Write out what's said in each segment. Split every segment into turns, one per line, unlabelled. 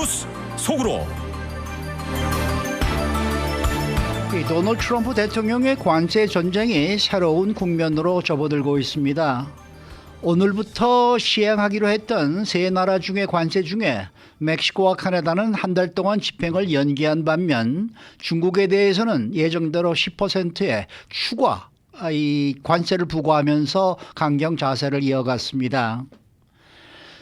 뉴스 속으로.
도널드 트럼프 대통령의 관세 전쟁이 새로운 국면으로 접어들고 있습니다. 오늘부터 시행하기로 했던 세 나라 중의 관세 중에 멕시코와 캐나다는 한 달 동안 집행을 연기한 반면 중국에 대해서는 예정대로 10%의 추가 관세를 부과하면서 강경 자세를 이어갔습니다.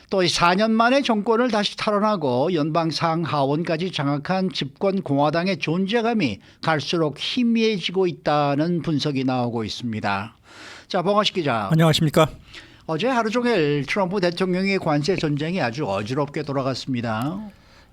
또 4년 만에 정권을 다시 탈환하고 연방 상하원까지 장악한 집권 공화당의 존재감이 갈수록 희미해지고 있다는 분석이 나오고 있습니다. 자, 봉화식 기자.
안녕하십니까?
어제 하루 종일 트럼프 대통령의 관세 전쟁이 아주 어지럽게 돌아갔습니다.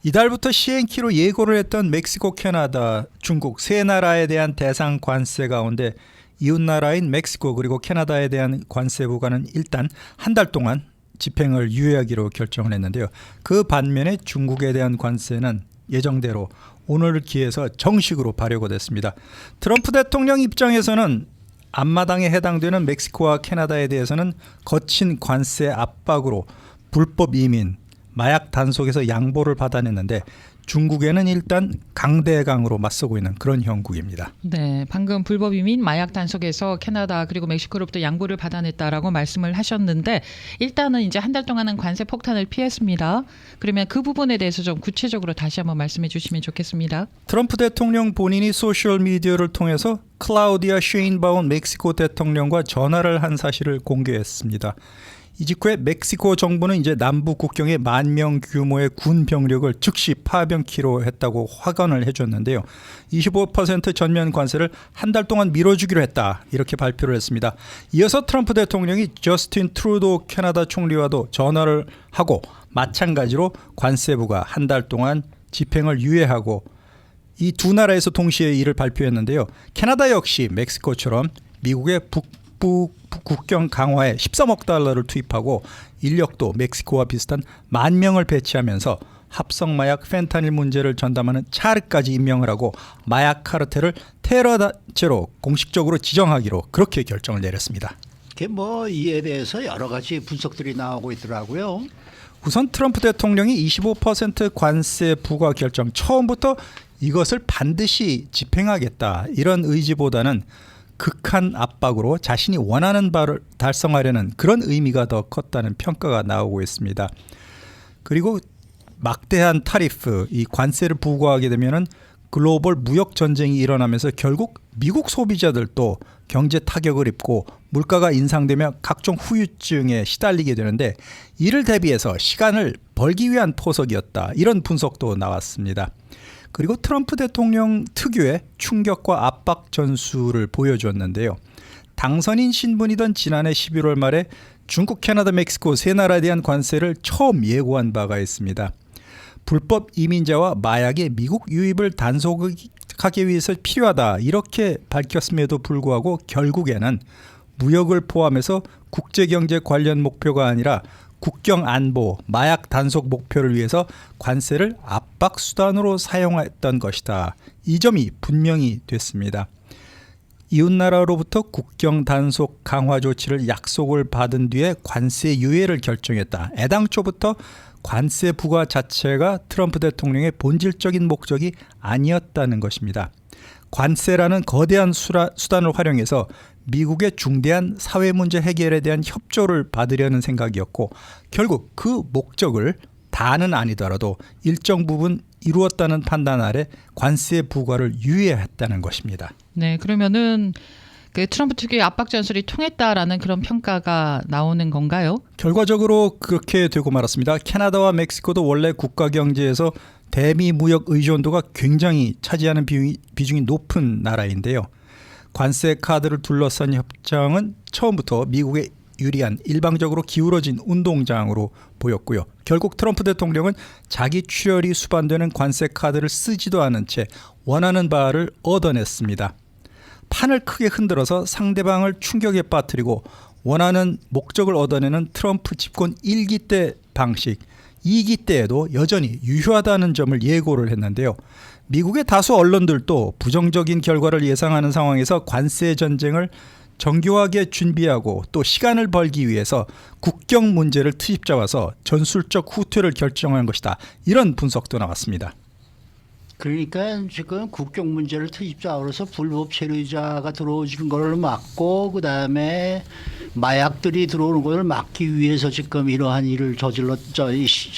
이달부터 시행키로 예고를 했던 멕시코, 캐나다, 중국 세 나라에 대한 대상 관세 가운데 이웃나라인 멕시코 그리고 캐나다에 대한 관세 부과는 일단 한 달 동안 집행을 유예하기로 결정을 했는데요. 그 반면에 중국에 대한 관세는 예정대로 오늘을 기해서 정식으로 발효가 됐습니다. 트럼프 대통령 입장에서는 앞마당에 해당되는 멕시코와 캐나다에 대해서는 거친 관세 압박으로 불법 이민, 마약 단속에서 양보를 받아냈는데 중국에는 일단 강대강으로 맞서고 있는 그런 형국입니다.
네, 방금 불법 이민 마약 단속에서 캐나다 그리고 멕시코로부터 양보를 받아냈다라고 말씀을 하셨는데 일단은 이제 한 달 동안은 관세 폭탄을 피했습니다. 그러면 그 부분에 대해서 좀 구체적으로 다시 한번 말씀해 주시면 좋겠습니다.
트럼프 대통령 본인이 소셜미디어를 통해서 클라우디아 쉐인바운 멕시코 대통령과 전화를 한 사실을 공개했습니다. 이 직후에 멕시코 정부는 이제 남부 국경에 10,000명 규모의 군 병력을 즉시 파병키로 했다고 확언을 해줬는데요. 25% 전면 관세를 한 달 동안 미뤄주기로 했다 이렇게 발표를 했습니다. 이어서 트럼프 대통령이 저스틴 트루도 캐나다 총리와도 전화를 하고 마찬가지로 관세부가 한 달 동안 집행을 유예하고 이 두 나라에서 동시에 이를 발표했는데요. 캐나다 역시 멕시코처럼 미국의 북부 국경 강화에 13억 달러를 투입하고 인력도 멕시코와 비슷한 10,000명을 배치하면서 합성 마약 펜타닐 문제를 전담하는 차르까지 임명을 하고 마약 카르텔을 테러 단체로 공식적으로 지정하기로 그렇게 결정을 내렸습니다.
이에 대해서 여러 가지 분석들이 나오고 있더라고요.
우선 트럼프 대통령이 25% 관세 부과 결정 처음부터 이것을 반드시 집행하겠다 이런 의지보다는 극한 압박으로 자신이 원하는 바를 달성하려는 그런 의미가 더 컸다는 평가가 나오고 있습니다. 그리고 막대한 타리프, 이 관세를 부과하게 되면은 글로벌 무역 전쟁이 일어나면서 결국 미국 소비자들도 경제 타격을 입고 물가가 인상되며 각종 후유증에 시달리게 되는데 이를 대비해서 시간을 벌기 위한 포석이었다. 이런 분석도 나왔습니다. 그리고 트럼프 대통령 특유의 충격과 압박 전술을 보여줬는데요. 당선인 신분이던 지난해 11월 말에 중국, 캐나다, 멕시코 세 나라에 대한 관세를 처음 예고한 바가 있습니다. 불법 이민자와 마약의 미국 유입을 단속하기 위해서 필요하다 이렇게 밝혔음에도 불구하고 결국에는 무역을 포함해서 국제경제 관련 목표가 아니라 국경 안보, 마약 단속 목표를 위해서 관세를 압박 수단으로 사용했던 것이다. 이 점이 분명히 됐습니다. 이웃나라로부터 국경 단속 강화 조치를 약속을 받은 뒤에 관세 유예를 결정했다. 애당초부터 관세 부과 자체가 트럼프 대통령의 본질적인 목적이 아니었다는 것입니다. 관세라는 거대한 수단을 활용해서 미국의 중대한 사회 문제 해결에 대한 협조를 받으려는 생각이었고 결국 그 목적을 다는 아니더라도 일정 부분 이루었다는 판단 아래 관세 부과를 유예했다는 것입니다.
네, 그러면은 그 트럼프 특유의 압박 전술이 통했다라는 그런 평가가 나오는 건가요?
결과적으로 그렇게 되고 말았습니다. 캐나다와 멕시코도 원래 국가 경제에서 대미 무역 의존도가 굉장히 차지하는 비중이 높은 나라인데요. 관세 카드를 둘러싼 협정은 처음부터 미국에 유리한 일방적으로 기울어진 운동장으로 보였고요. 결국 트럼프 대통령은 자기 출혈이 수반되는 관세 카드를 쓰지도 않은 채 원하는 바를 얻어냈습니다. 판을 크게 흔들어서 상대방을 충격에 빠뜨리고 원하는 목적을 얻어내는 트럼프 집권 1기 때 방식, 2기 때에도 여전히 유효하다는 점을 예고를 했는데요. 미국의 다수 언론들도 부정적인 결과를 예상하는 상황에서 관세 전쟁을 정교하게 준비하고 또 시간을 벌기 위해서 국경 문제를 트집 잡아서 전술적 후퇴를 결정한 것이다. 이런 분석도 나왔습니다.
그러니까 지금 국경 문제를 트집자로서 불법 체류자가 들어오는 걸 막고 그다음에 마약들이 들어오는 것을 막기 위해서 지금 이러한 일을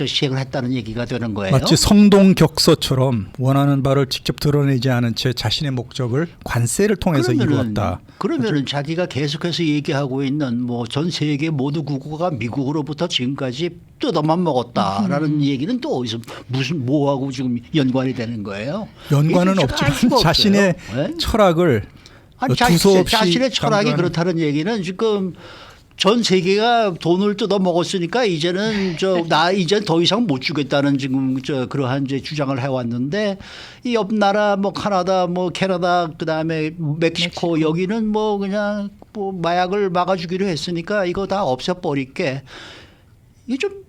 시행을 했다는 얘기가 되는 거예요.
마치 성동격서처럼 원하는 바를 직접 드러내지 않은 채 자신의 목적을 관세를 통해서 이루었다.
그러면은 자기가 계속해서 얘기하고 있는 뭐 전 세계 모두 국가가 미국으로부터 지금까지 뜯어만 먹었다라는 얘기는 또 어디서 무슨 뭐하고 지금 연관이 되는 거예요?
연관은
이게
없지만
알 수가
자신의
없어요. 네?
철학을
아니,
두서없이
자신의 철학이
강조하는-
그렇다는 얘기는 지금 전 세계가 돈을 뜯어 먹었으니까 이제는 이제 더 이상 못 주겠다는 지금 그러한 이제 주장을 해왔는데 이 옆 나라 뭐 카나다 뭐 캐나다 그다음에 멕시코 여기는 뭐 그냥 뭐 마약을 막아주기로 했으니까 이거 다 없애버릴게. 이게 좀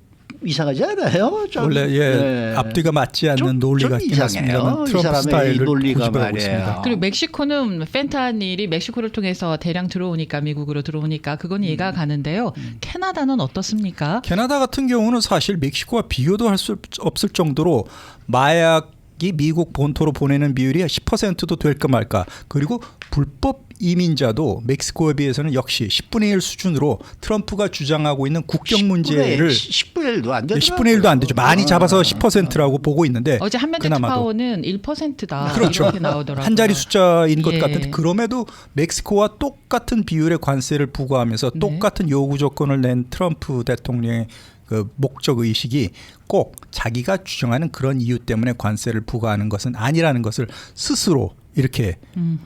이상하지 않아요? 좀,
원래
네.
앞뒤가 맞지 않는 논리
좀
같긴
이상해요.
합니다만
이
트럼프
사람의 이
스타일을
논리가
고집하고
말이에요.
있습니다.
그리고 멕시코는 펜타닐이 멕시코를 통해서 대량 들어오니까 미국으로 들어오니까 그건 이해가 가는데요. 캐나다는 어떻습니까?
캐나다 같은 경우는 사실 멕시코와 비교도 할 수 없을 정도로 마약이 미국 본토로 보내는 비율이 10%도 될까 말까. 그리고 불법 이민자도 멕시코에 비해서는 역시 10분의 1 수준으로 트럼프가 주장하고 있는 국경 문제를
10분의 1도 안 되더라고요.
10분의 1도 안 되죠. 많이 잡아서 10%라고 보고 있는데
어제 한면대
그나마도
특파원은 1%다
그렇죠.
이렇게 나오더라고요.
한 자리 숫자인 것
예.
같은데 그럼에도 멕시코와 똑같은 비율의 관세를 부과하면서
네.
똑같은 요구 조건을 낸 트럼프 대통령의 그 목적 의식이 꼭 자기가 주장하는 그런 이유 때문에 관세를 부과하는 것은 아니라는 것을 스스로 이렇게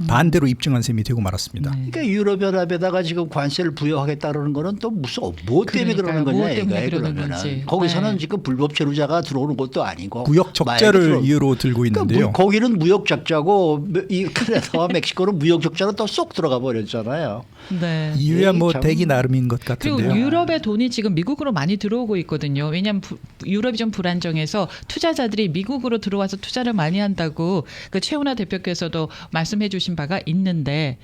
반대로 입증한 셈이 되고 말았습니다.
네.
그러니까 유럽연합에다가 지금 관세를 부여하겠다는 거는 또 무슨 뭐 때문에
그러니까요.
그러는
뭐
거냐
때문에
이거예요.
그러는
그러면은
건지.
거기서는
네.
지금 불법 체류자가 들어오는 것도 아니고
무역
마약이
적자를
들어오는
이유로 들고
그러니까
있는데요.
거기는 무역 적자고 이 캐나다와 멕시코는 무역 적자로 또 쏙 들어가 버렸잖아요.
네.
이유야 뭐
참-
대기 나름인 것
그리고
같은데요.
유럽의 돈이 지금 미국으로 많이 들어오고 있거든요. 왜냐하면 유럽이 좀 불안정해서 투자자들이 미국으로 들어와서 투자를 많이 한다고 그 최은하 대표께서도 말씀해 주신 바가 있는데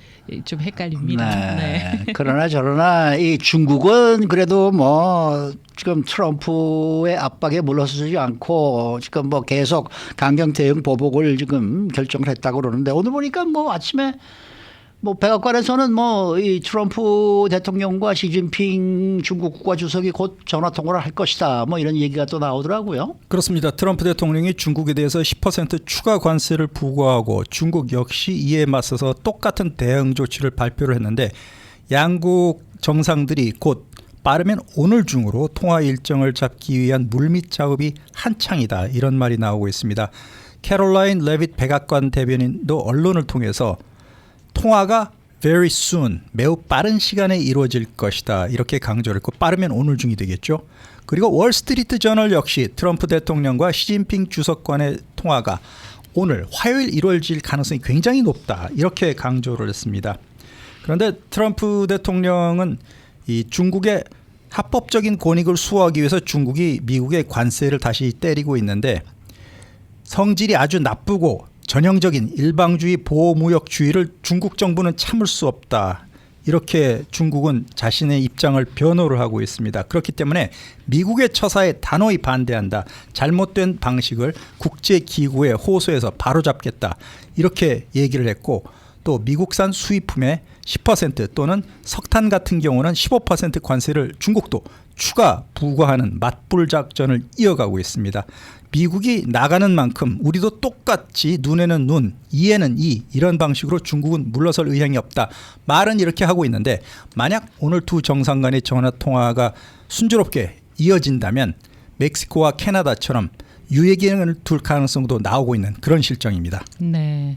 좀 헷갈립니다. 네.
그러나 저러나 이 중국은 그래도 뭐 지금 트럼프의 압박에 물러서지 않고 지금 뭐 계속 강경 대응 보복을 지금 결정을 했다고 그러는데 오늘 보니까 뭐 아침에 뭐 백악관에서는 뭐 이 트럼프 대통령과 시진핑 중국 국가주석이 곧 전화 통화를 할 것이다. 뭐 이런 얘기가 또 나오더라고요.
그렇습니다. 트럼프 대통령이 중국에 대해서 10% 추가 관세를 부과하고 중국 역시 이에 맞서서 똑같은 대응 조치를 발표를 했는데 양국 정상들이 곧 빠르면 오늘 중으로 통화 일정을 잡기 위한 물밑 작업이 한창이다. 이런 말이 나오고 있습니다. 캐롤라인 레빗 백악관 대변인도 언론을 통해서 통화가 very soon, 매우 빠른 시간에 이루어질 것이다. 이렇게 강조를 했고 빠르면 오늘 중이 되겠죠. 그리고 월스트리트 저널 역시 트럼프 대통령과 시진핑 주석 간의 통화가 오늘 화요일 이루어질 가능성이 굉장히 높다. 이렇게 강조를 했습니다. 그런데 트럼프 대통령은 이 중국의 합법적인 권익을 수호하기 위해서 중국이 미국의 관세를 다시 때리고 있는데 성질이 아주 나쁘고 전형적인 일방주의 보호무역주의를 중국 정부는 참을 수 없다. 이렇게 중국은 자신의 입장을 변호를 하고 있습니다. 그렇기 때문에 미국의 처사에 단호히 반대한다. 잘못된 방식을 국제기구에 호소해서 바로잡겠다. 이렇게 얘기를 했고 또 미국산 수입품의 10% 또는 석탄 같은 경우는 15% 관세를 중국도 추가 부과하는 맞불 작전을 이어가고 있습니다. 미국이 나가는 만큼 우리도 똑같이 눈에는 눈, 이에는 이 이런 방식으로 중국은 물러설 의향이 없다. 말은 이렇게 하고 있는데 만약 오늘 두 정상 간의 전화통화가 순조롭게 이어진다면 멕시코와 캐나다처럼 유예기능을 둘 가능성도 나오고 있는 그런 실정입니다.
네.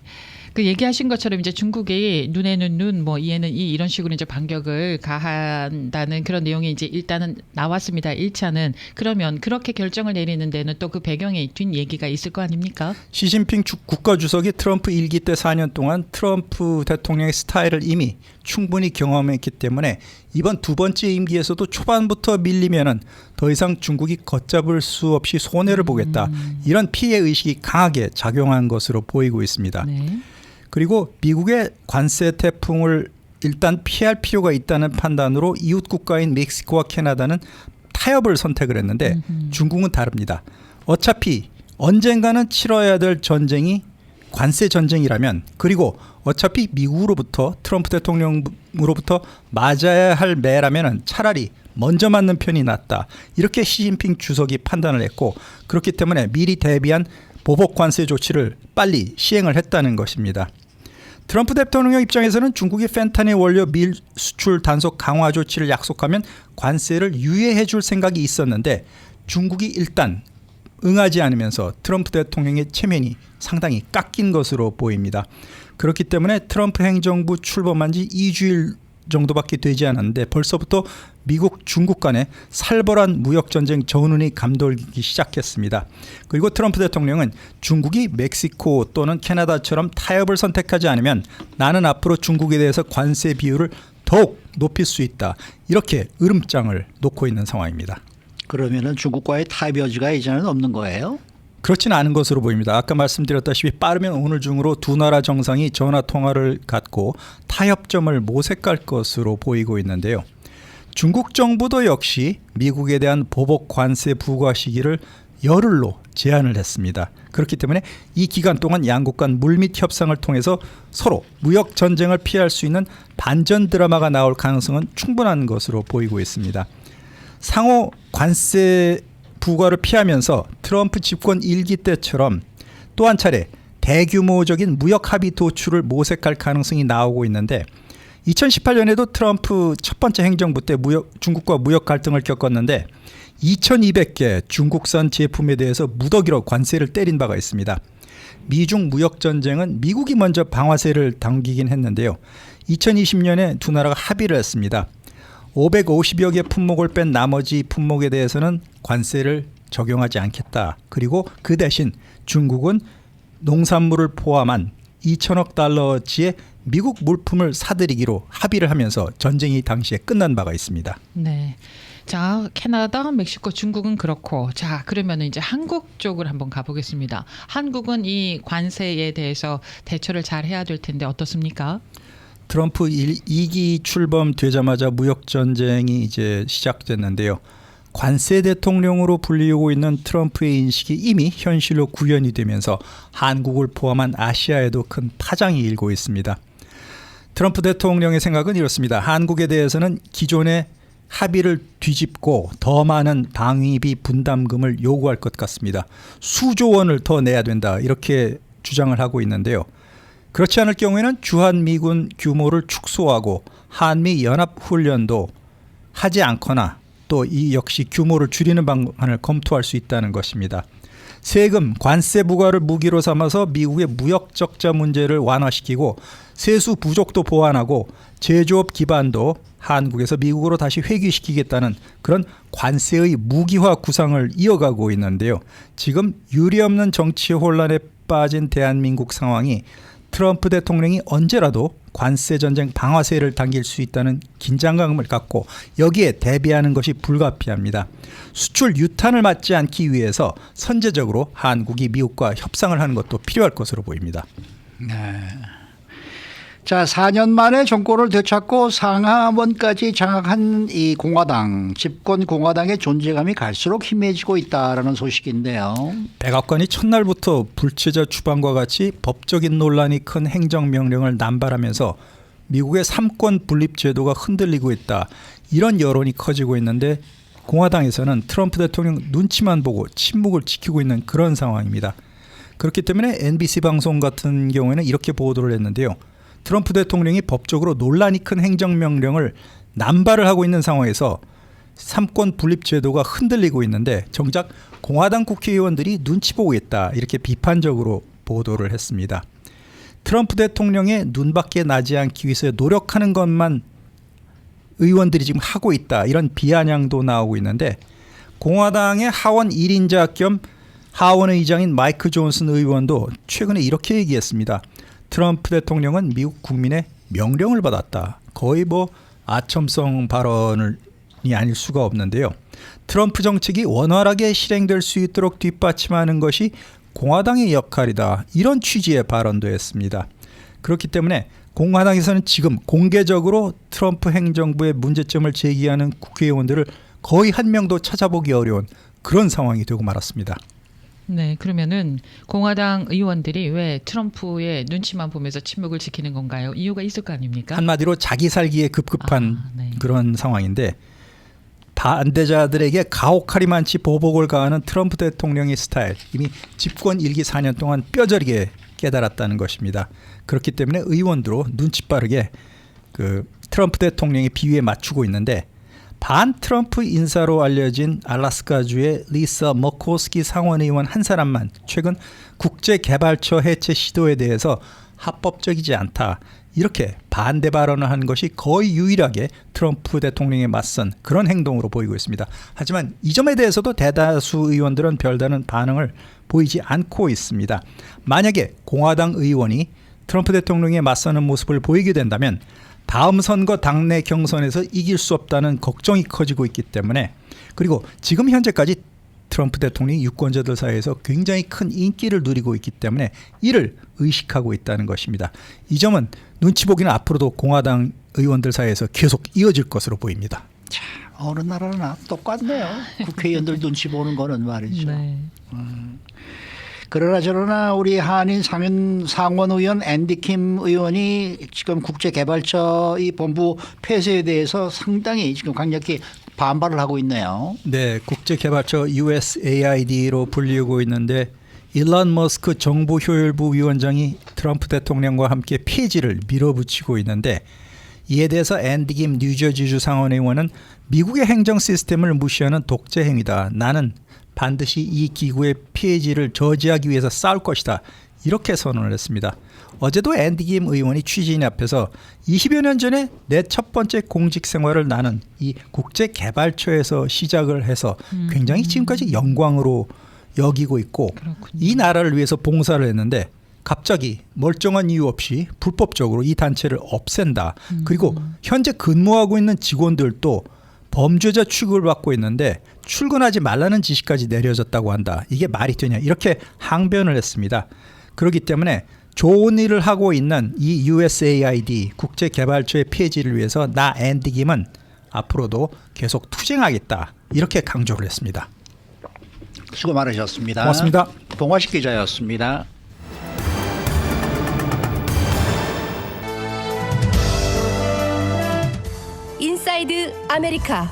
그 얘기하신 것처럼 이제 중국이 눈에는 눈, 뭐 이에는 이 이런 식으로 이제 반격을 가한다는 그런 내용이 이제 일단은 나왔습니다. 1차는 그러면 그렇게 결정을 내리는 데는 또 그 배경에 뒷 얘기가 있을 거 아닙니까?
시진핑 국가주석이 트럼프 1기 때 4년 동안 트럼프 대통령의 스타일을 이미 충분히 경험했기 때문에 이번 두 번째 임기에서도 초반부터 밀리면은 더 이상 중국이 걷잡을 수 없이 손해를 보겠다. 이런 피해 의식이 강하게 작용한 것으로 보이고 있습니다.
네.
그리고 미국의 관세 태풍을 일단 피할 필요가 있다는 판단으로 이웃 국가인 멕시코와 캐나다는 타협을 선택을 했는데 중국은 다릅니다. 어차피 언젠가는 치러야 될 전쟁이 관세 전쟁이라면, 그리고 어차피 미국으로부터 트럼프 대통령으로부터 맞아야 할 매라면 차라리 먼저 맞는 편이 낫다, 이렇게 시진핑 주석이 판단을 했고, 그렇기 때문에 미리 대비한 보복 관세 조치를 빨리 시행을 했다는 것입니다. 트럼프 대통령 입장에서는 중국이 펜타닐 원료 밀 수출 단속 강화 조치를 약속하면 관세를 유예해 줄 생각이 있었는데, 중국이 일단 응하지 않으면서 트럼프 대통령의 체면이 상당히 깎인 것으로 보입니다. 그렇기 때문에 트럼프 행정부 출범한 지 2주일 정도밖에 되지 않았는데 벌써부터 미국, 중국 간의 살벌한 무역전쟁 전운이 감돌기 시작했습니다. 그리고 트럼프 대통령은 중국이 멕시코 또는 캐나다처럼 타협을 선택하지 않으면 나는 앞으로 중국에 대해서 관세 비율을 더욱 높일 수 있다, 이렇게 으름장을 놓고 있는 상황입니다.
그러면은 중국과의 타협 여지가 이제는 없는 거예요?
그렇지는 않은 것으로 보입니다. 아까 말씀드렸다시피 빠르면 오늘 중으로 두 나라 정상이 전화 통화를 갖고 타협점을 모색할 것으로 보이고 있는데요. 중국 정부도 역시 미국에 대한 보복 관세 부과 시기를 열흘로 제한을 했습니다. 그렇기 때문에 이 기간 동안 양국 간 물밑 협상을 통해서 서로 무역 전쟁을 피할 수 있는 반전 드라마가 나올 가능성은 충분한 것으로 보이고 있습니다. 상호 관세 부과를 피하면서 트럼프 집권 1기 때처럼 또 한 차례 대규모적인 무역 합의 도출을 모색할 가능성이 나오고 있는데, 2018년에도 트럼프 첫 번째 행정부 때 중국과 무역 갈등을 겪었는데 2200개 중국산 제품에 대해서 무더기로 관세를 때린 바가 있습니다. 미중 무역 전쟁은 미국이 먼저 방아쇠를 당기긴 했는데요. 2020년에 두 나라가 합의를 했습니다. 550여 개 품목을 뺀 나머지 품목에 대해서는 관세를 적용하지 않겠다. 그리고 그 대신 중국은 농산물을 포함한 2천억 달러치의 미국 물품을 사들이기로 합의를 하면서 전쟁이 당시에 끝난 바가 있습니다.
네. 자, 캐나다, 멕시코, 중국은 그렇고, 자, 그러면 이제 한국 쪽을 한번 가보겠습니다. 한국은 이 관세에 대해서 대처를 잘 해야 될 텐데 어떻습니까?
트럼프 2기 출범되자마자 무역 전쟁이 이제 시작됐는데요. 관세 대통령으로 불리우고 있는 트럼프의 인식이 이미 현실로 구현이 되면서 한국을 포함한 아시아에도 큰 파장이 일고 있습니다. 트럼프 대통령의 생각은 이렇습니다. 한국에 대해서는 기존의 합의를 뒤집고 더 많은 방위비 분담금을 요구할 것 같습니다. 수조 원을 더 내야 된다, 이렇게 주장을 하고 있는데요. 그렇지 않을 경우에는 주한미군 규모를 축소하고 한미 연합훈련도 하지 않거나 또 이 역시 규모를 줄이는 방안을 검토할 수 있다는 것입니다. 세금, 관세 부과를 무기로 삼아서 미국의 무역 적자 문제를 완화시키고 세수 부족도 보완하고 제조업 기반도 한국에서 미국으로 다시 회귀시키겠다는 그런 관세의 무기화 구상을 이어가고 있는데요. 지금 유례없는 정치 혼란에 빠진 대한민국 상황이 트럼프 대통령이 언제라도 관세 전쟁 방아쇠를 당길 수 있다는 긴장감을 갖고 여기에 대비하는 것이 불가피합니다. 수출 유탄을 맞지 않기 위해서 선제적으로 한국이 미국과 협상을 하는 것도 필요할 것으로 보입니다.
네. 자, 4년 만에 정권을 되찾고 상하원까지 장악한 이 공화당, 집권 공화당의 존재감이 갈수록 희미해지고 있다라는 소식인데요.
백악관이 첫날부터 불체자 추방과 같이 법적인 논란이 큰 행정명령을 남발하면서 미국의 삼권 분립 제도가 흔들리고 있다, 이런 여론이 커지고 있는데 공화당에서는 트럼프 대통령 눈치만 보고 침묵을 지키고 있는 그런 상황입니다. 그렇기 때문에 NBC 방송 같은 경우에는 이렇게 보도를 했는데요. 트럼프 대통령이 법적으로 논란이 큰 행정명령을 남발을 하고 있는 상황에서 삼권 분립 제도가 흔들리고 있는데 정작 공화당 국회의원들이 눈치 보고 있다, 이렇게 비판적으로 보도를 했습니다. 트럼프 대통령의 눈밖에 나지 않기 위해서 노력하는 것만 의원들이 지금 하고 있다, 이런 비아냥도 나오고 있는데 공화당의 하원 1인자 겸 하원 의장인 마이크 존슨 의원도 최근에 이렇게 얘기했습니다. 트럼프 대통령은 미국 국민의 명령을 받았다. 거의 아첨성 발언이 아닐 수가 없는데요. 트럼프 정책이 원활하게 실행될 수 있도록 뒷받침하는 것이 공화당의 역할이다, 이런 취지의 발언도 했습니다. 그렇기 때문에 공화당에서는 지금 공개적으로 트럼프 행정부의 문제점을 제기하는 국회의원들을 거의 한 명도 찾아보기 어려운 그런 상황이 되고 말았습니다.
네, 그러면은 공화당 의원들이 왜 트럼프의 눈치만 보면서 침묵을 지키는 건가요? 이유가 있을 거 아닙니까?
한마디로 자기 살기에 급급한
네.
그런 상황인데 반대자들에게 가혹하리만치 보복을 가하는 트럼프 대통령의 스타일 이미 집권 1기 4년 동안 뼈저리게 깨달았다는 것입니다. 그렇기 때문에 의원들로 눈치 빠르게 그 트럼프 대통령의 비위에 맞추고 있는데 반 트럼프 인사로 알려진 알래스카주의 리사 머코스키 상원의원 한 사람만 최근 국제개발처 해체 시도에 대해서 합법적이지 않다 이렇게 반대 발언을 한 것이 거의 유일하게 트럼프 대통령에 맞선 그런 행동으로 보이고 있습니다. 하지만 이 점에 대해서도 대다수 의원들은 별다른 반응을 보이지 않고 있습니다. 만약에 공화당 의원이 트럼프 대통령에 맞서는 모습을 보이게 된다면 다음 선거 당내 경선에서 이길 수 없다는 걱정이 커지고 있기 때문에 그리고 지금 현재까지 트럼프 대통령이 유권자들 사이에서 굉장히 큰 인기를 누리고 있기 때문에 이를 의식하고 있다는 것입니다. 이 점은 눈치 보기는 앞으로도 공화당 의원들 사이에서 계속 이어질 것으로 보입니다.
참, 어느 나라나 똑같네요. 국회의원들 눈치 보는 거는 말이죠.
네.
그러나 저러나 우리 한인 상원 의원 앤디 킴 의원이 지금 국제개발처 이 본부 폐쇄에 대해서 상당히 지금 강력히 반발을 하고 있네요.
네, 국제개발처 USAID로 불리우고 있는데 일론 머스크 정부 효율부 위원장이 트럼프 대통령과 함께 폐지를 밀어붙이고 있는데 이에 대해서 앤디 김 뉴저지주 상원의원은 미국의 행정 시스템을 무시하는 독재 행위다. 나는 반드시 이 기구의 폐지를 저지하기 위해서 싸울 것이다. 이렇게 선언을 했습니다. 어제도 앤디 김 의원이 취재인 앞에서 20여 년 전에 내 첫 번째 공직 생활을 나는 이 국제개발처에서 시작을 해서 굉장히 지금까지 영광으로 여기고 있고
그렇군요.
이 나라를 위해서 봉사를 했는데 갑자기 멀쩡한 이유 없이 불법적으로 이 단체를 없앤다. 그리고 현재 근무하고 있는 직원들도 범죄자 취급을 받고 있는데 출근하지 말라는 지시까지 내려졌다고 한다. 이게 말이 되냐 이렇게 항변을 했습니다. 그렇기 때문에 좋은 일을 하고 있는 이 USAID 국제개발처의 폐지를 위해서 나 앤디 김은 앞으로도 계속 투쟁하겠다. 이렇게 강조를 했습니다.
수고 많으셨습니다.
고맙습니다.
봉화식 기자였습니다.
인사이드 아메리카.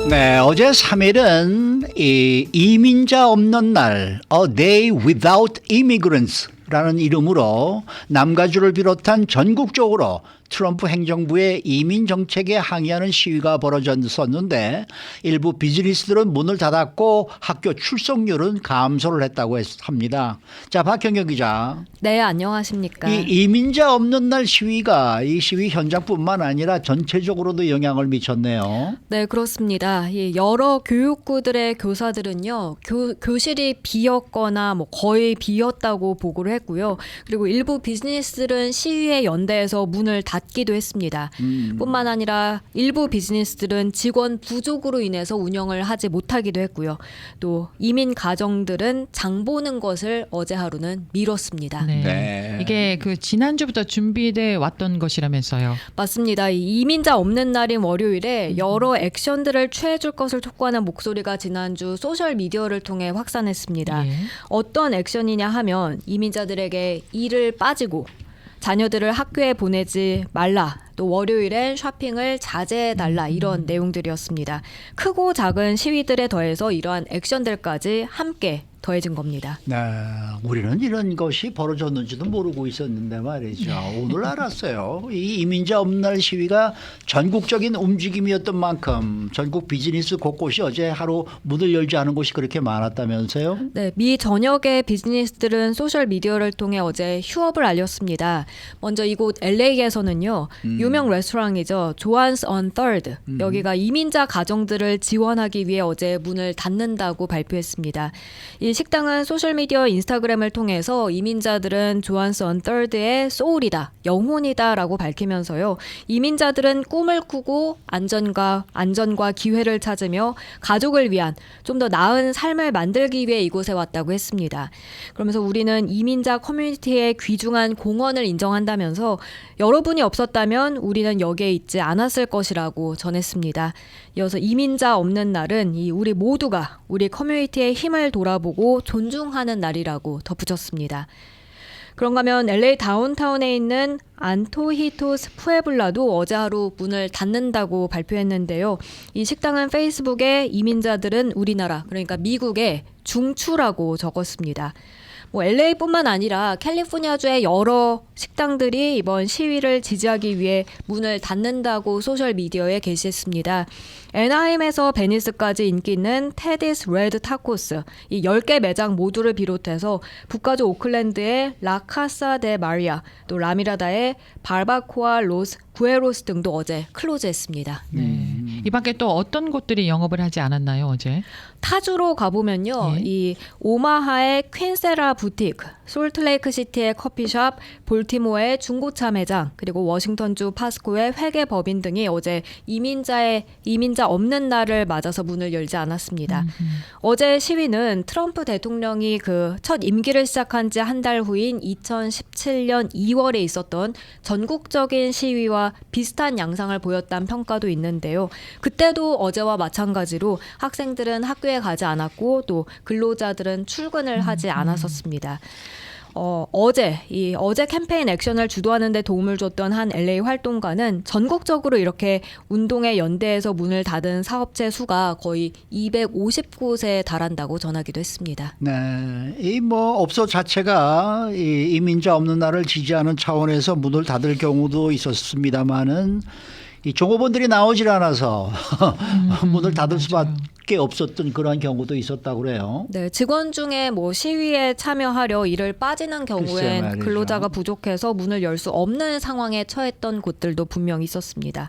네, 어제 3일은 이 이민자 없는 날, A Day Without Immigrants 라는 이름으로 남가주를 비롯한 전국적으로 트럼프 행정부의 이민 정책에 항의하는 시위가 벌어졌었는데 일부 비즈니스들은 문을 닫았고 학교 출석률은 감소를 했다고 합니다. 자, 박형경 기자.
네, 안녕하십니까.
이 이민자 없는 날 시위가 이 시위 현장뿐만 아니라 전체적으로도 영향을 미쳤네요.
네, 그렇습니다. 이 여러 교육구들의 교사들은요, 교실이 비었거나 뭐 거의 비었다고 보고를 했고요. 그리고 일부 비즈니스들은 시위에 연대해서 문을 닫기도 했습니다. 뿐만 아니라 일부 비즈니스들은 직원 부족으로 인해서 운영을 하지 못하기도 했고요. 또 이민 가정들은 장 보는 것을 어제 하루는 미뤘습니다.
네.
네.
이게 그 지난주부터 준비돼 왔던 것이라면서요.
맞습니다. 이 이민자 없는 날인 월요일에 여러 액션들을 취해줄 것을 촉구하는 목소리가 지난주 소셜미디어를 통해 확산했습니다.
예.
어떤 액션이냐 하면 이민자들에게 일을 빠지고 자녀들을 학교에 보내지 말라. 또 월요일엔 쇼핑을 자제해달라 이런 내용들이었습니다. 크고 작은 시위들에 더해서 이러한 액션들까지 함께 더해진 겁니다.
네, 우리는 이런 것이 벌어졌는지도 모르고 있었는데 말이죠. 오늘 알았어요. 이 이민자 없는 날 시위가 전국적인 움직임이었던 만큼 전국 비즈니스 곳곳이 어제 하루 문을 열지 않은 곳이 그렇게 많았다면서요?
네, 미 전역의 비즈니스들은 소셜미디어를 통해 어제 휴업을 알렸습니다. 먼저 이곳 LA에서는요. 유명 레스토랑이죠. 조안스 on Third. 여기가 이민자 가정들을 지원하기 위해 어제 문을 닫는다고 발표했습니다. 이 식당은 소셜미디어 인스타그램을 통해서 이민자들은 조한선 3rd의 소울이다, 영혼이다라고 밝히면서요. 이민자들은 꿈을 꾸고 안전과 기회를 찾으며 가족을 위한 좀 더 나은 삶을 만들기 위해 이곳에 왔다고 했습니다. 그러면서 우리는 이민자 커뮤니티의 귀중한 공헌을 인정한다면서 여러분이 없었다면 우리는 여기에 있지 않았을 것이라고 전했습니다. 이어서 이민자 없는 날은 우리 모두가 우리 커뮤니티의 힘을 돌아보고 존중하는 날이라고 덧붙였습니다. 그런가 하면 LA 다운타운에 있는 안토히토스 푸에블라도 어제 하루 문을 닫는다고 발표했는데요. 이 식당은 페이스북에 이민자들은 우리나라, 그러니까 미국의 중추라고 적었습니다. LA뿐만 아니라 캘리포니아주의 여러 식당들이 이번 시위를 지지하기 위해 문을 닫는다고 소셜미디어에 게시했습니다. 애나하임에서 베니스까지 인기 있는 테디스 레드 타코스, 이 10개 매장 모두를 비롯해서 북가주 오클랜드의 라카사 데 마리아, 또 라미라다의 발바코아 로스 구에로스 등도 어제 클로즈했습니다.
네. 이 밖에 또 어떤 곳들이 영업을 하지 않았나요, 어제?
타주로 가보면요.
예.
이 오마하의 퀸세라 부티크, 솔트레이크 시티의 커피숍, 볼티모어의 중고차 매장, 그리고 워싱턴주 파스코의 회계 법인 등이 어제 이민자 없는 날을 맞아서 문을 열지 않았습니다. 어제 시위는 트럼프 대통령이 그 첫 임기를 시작한 지 한 달 후인 2017년 2월에 있었던 전국적인 시위와 비슷한 양상을 보였다는 평가도 있는데요. 그때도 어제와 마찬가지로 학생들은 학교에 가지 않았고 또 근로자들은 출근을 하지 않았었습니다. 어제 캠페인 액션을 주도하는 데 도움을 줬던 한 LA 활동가는 전국적으로 이렇게 운동에 연대해서 문을 닫은 사업체 수가 거의 250곳에 달한다고 전하기도 했습니다.
네, 이 업소 자체가 이 이민자 없는 날을 지지하는 차원에서 문을 닫을 경우도 있었습니다만은 이 종업원들이 나오질 않아서 문을 닫을 수밖에 없었던 그런 경우도 있었다고 그래요.
네, 직원 중에 시위에 참여하려 일을 빠지는
글쎄
경우엔
말이죠.
근로자가 부족해서 문을 열 수 없는 상황에 처했던 곳들도 분명히 있었습니다.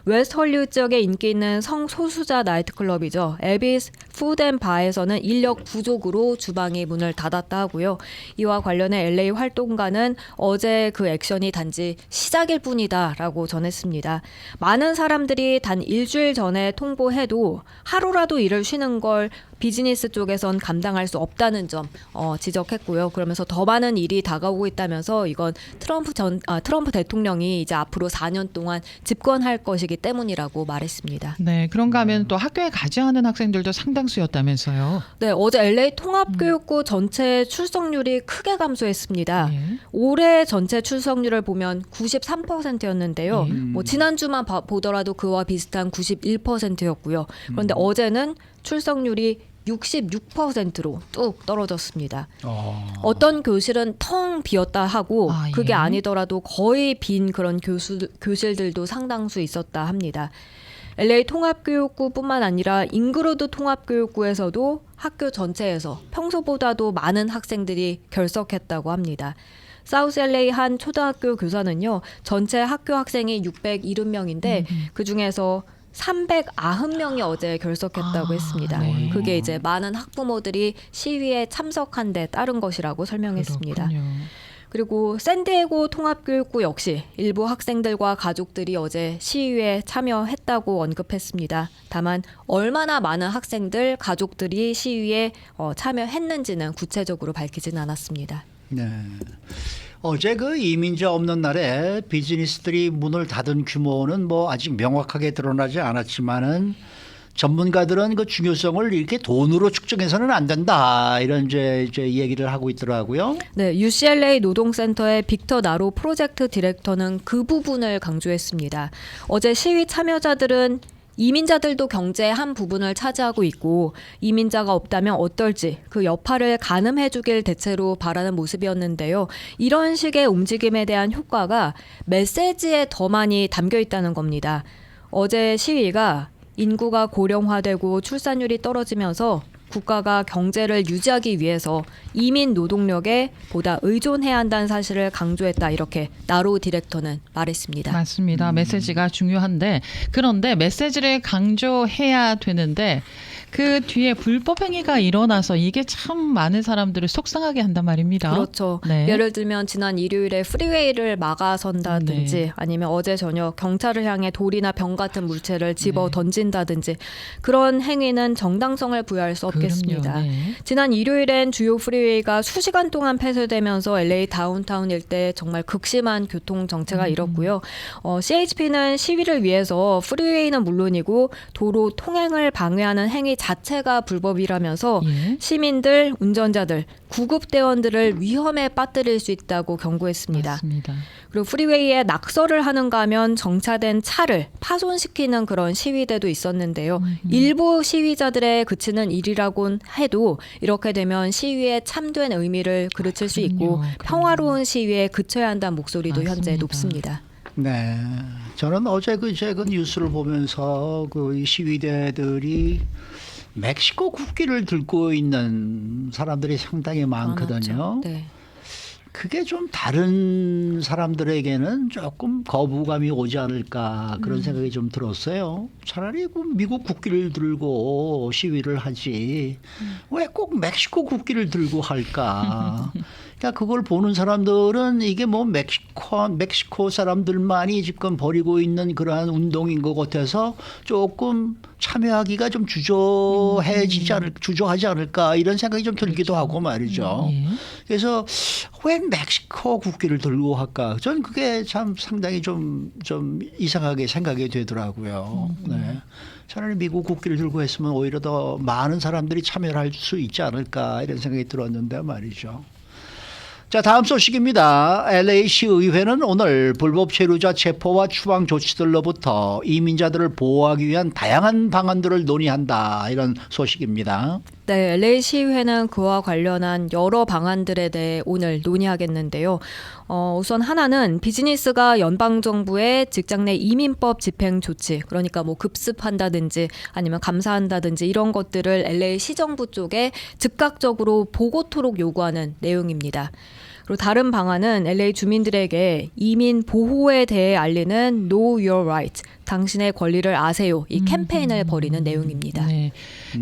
웨스트 헐리우드 지역에 인기 있는 성소수자 나이트클럽이죠. 에비스 푸드앤바에서는 인력 부족으로 주방이 문을 닫았다 하고요. 이와 관련해 LA 활동가는 어제 그 액션이 단지 시작일 뿐이다라고 전했습니다. 많은 사람들이 단 일주일 전에 통보해도 하루라도 일을 쉬는 걸 비즈니스 쪽에선 감당할 수 없다는 점 지적했고요. 그러면서 더 많은 일이 다가오고 있다면서 이건 트럼프 대통령이 이제 앞으로 4년 동안 집권할 것이기 때문이라고 말했습니다.
네, 그런가 하면 또 학교에 가지 않은 학생들도 상당수였다면서요.
네, 어제 LA 통합교육부 전체 출석률이 크게 감소했습니다.
예.
올해 전체 출석률을 보면 93%였는데요. 지난주만 보더라도 그와 비슷한 91%였고요. 그런데 어제는 출석률이 66%로 뚝 떨어졌습니다. 어떤 교실은 텅 비었다 하고
예.
그게 아니더라도 거의 빈 그런 교실들도 상당수 있었다 합니다. LA 통합교육구뿐만 아니라 잉그로드 통합교육구에서도 학교 전체에서 평소보다도 많은 학생들이 결석했다고 합니다. 사우스 LA 한 초등학교 교사는요, 전체 학교 학생이 670명인데 그중에서 390명이 어제 결석했다고 했습니다.
네.
그게 이제 많은 학부모들이 시위에 참석한 데 따른 것이라고 설명했습니다.
그렇군요.
그리고 샌디에고 통합교육구 역시 일부 학생들과 가족들이 어제 시위에 참여했다고 언급했습니다. 다만 얼마나 많은 학생들, 가족들이 시위에 참여했는지는 구체적으로 밝히진 않았습니다.
네. 어제 그 이민자 없는 날에 비즈니스들이 문을 닫은 규모는 아직 명확하게 드러나지 않았지만은 전문가들은 그 중요성을 이렇게 돈으로 측정해서는 안 된다, 이런 이제 얘기를 하고 있더라고요.
네, UCLA 노동센터의 빅터 나로 프로젝트 디렉터는 그 부분을 강조했습니다. 어제 시위 참여자들은 이민자들도 경제의 한 부분을 차지하고 있고 이민자가 없다면 어떨지 그 여파를 가늠해 주길 대체로 바라는 모습이었는데요. 이런 식의 움직임에 대한 효과가 메시지에 더 많이 담겨 있다는 겁니다. 어제 시위가 인구가 고령화되고 출산율이 떨어지면서 국가가 경제를 유지하기 위해서 이민 노동력에 보다 의존해야 한다는 사실을 강조했다, 이렇게 나로 디렉터는 말했습니다.
맞습니다. 메시지가 중요한데, 그런데 메시지를 강조해야 되는데 그 뒤에 불법 행위가 일어나서 이게 참 많은 사람들을 속상하게 한단 말입니다.
그렇죠.
네.
예를 들면 지난 일요일에 프리웨이를 막아선다든지
네.
아니면 어제 저녁 경찰을 향해 돌이나 병 같은 물체를 집어
네.
던진다든지 그런 행위는 정당성을 부여할 수 없겠습니다.
그럼요. 네.
지난 일요일엔 주요 프리웨이가 수시간 동안 폐쇄되면서 LA 다운타운 일대 정말 극심한 교통 정체가 일었고요. CHP는 시위를 위해서 프리웨이는 물론이고 도로 통행을 방해하는 행위 자체가 불법이라면서
예.
시민들, 운전자들, 구급대원들을 위험에 빠뜨릴 수 있다고 경고했습니다.
맞습니다.
그리고 프리웨이에 낙서를 하는가 하면 정차된 차를 파손시키는 그런 시위대도 있었는데요. 일부 시위자들의 그치는 일이라곤 해도 이렇게 되면 시위의 참된 의미를 그르칠 수 있고
그럼요.
평화로운 시위에 그쳐야 한다는 목소리도 현재
맞습니다.
높습니다.
네, 저는 어제 그 뉴스를 보면서 이 시위대들이 멕시코 국기를 들고 있는 사람들이 상당히 많거든요.
많았죠. 네.
그게 좀 다른 사람들에게는 조금 거부감이 오지 않을까 그런 생각이 좀 들었어요. 차라리 그 미국 국기를 들고 시위를 하지 왜 꼭 멕시코 국기를 들고 할까? 그러니까 그걸 보는 사람들은 이게 뭐 멕시코 사람들만이 지금 벌이고 있는 그러한 운동인 것 같아서 조금 참여하기가 좀 주저하지 않을까 이런 생각이 좀 들기도 하고 말이죠.
예.
그래서 왜 멕시코 국기를 들고 할까? 전 그게 참 상당히 좀 이상하게 생각이 되더라고요. 네. 차라리 미국 국기를 들고 했으면 오히려 더 많은 사람들이 참여를 할 수 있지 않을까 이런 생각이 들었는데 말이죠. 자, 다음 소식입니다. LA시 의회는 오늘 불법 체류자 체포와 추방 조치들로부터 이민자들을 보호하기 위한 다양한 방안들을 논의한다. 이런 소식입니다.
네, LA 시의회는 그와 관련한 여러 방안들에 대해 오늘 논의하겠는데요. 우선 하나는 비즈니스가 연방정부의 직장 내 이민법 집행 조치, 그러니까 뭐 급습한다든지 아니면 감사한다든지 이런 것들을 LA 시정부 쪽에 즉각적으로 보고토록 요구하는 내용입니다. 그리고 다른 방안은 LA 주민들에게 이민 보호에 대해 알리는 Know Your Right, 당신의 권리를 아세요. 이 캠페인을 벌이는 내용입니다.
네.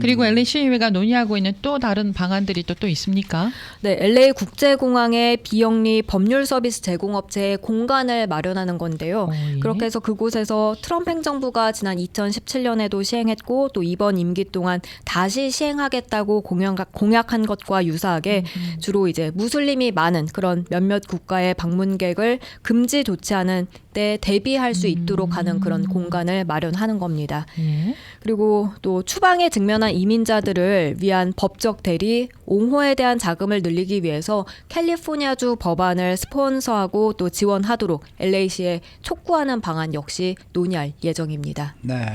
그리고 LA 시의회가 논의하고 있는 또 다른 방안들이 또 있습니까?
네, LA 국제공항의 비영리 법률 서비스 제공업체에 공간을 마련하는 건데요.
예.
그렇게 해서 그곳에서 트럼프 행정부가 지난 2017년에도 시행했고 또 이번 임기 동안 다시 시행하겠다고 공약한 것과 유사하게 주로 이제 무슬림이 많은 그런 몇몇 국가의 방문객을 금지 조치하는 때 대비할 수 있도록 하는 그런 공간을 마련하는 겁니다.
예.
그리고 또 추방에 직면한 이민자들을 위한 법적 대리, 옹호에 대한 자금을 늘리기 위해서 캘리포니아주 법안을 스폰서하고 또 지원하도록 LA시에 촉구하는 방안 역시 논의할 예정입니다.
네.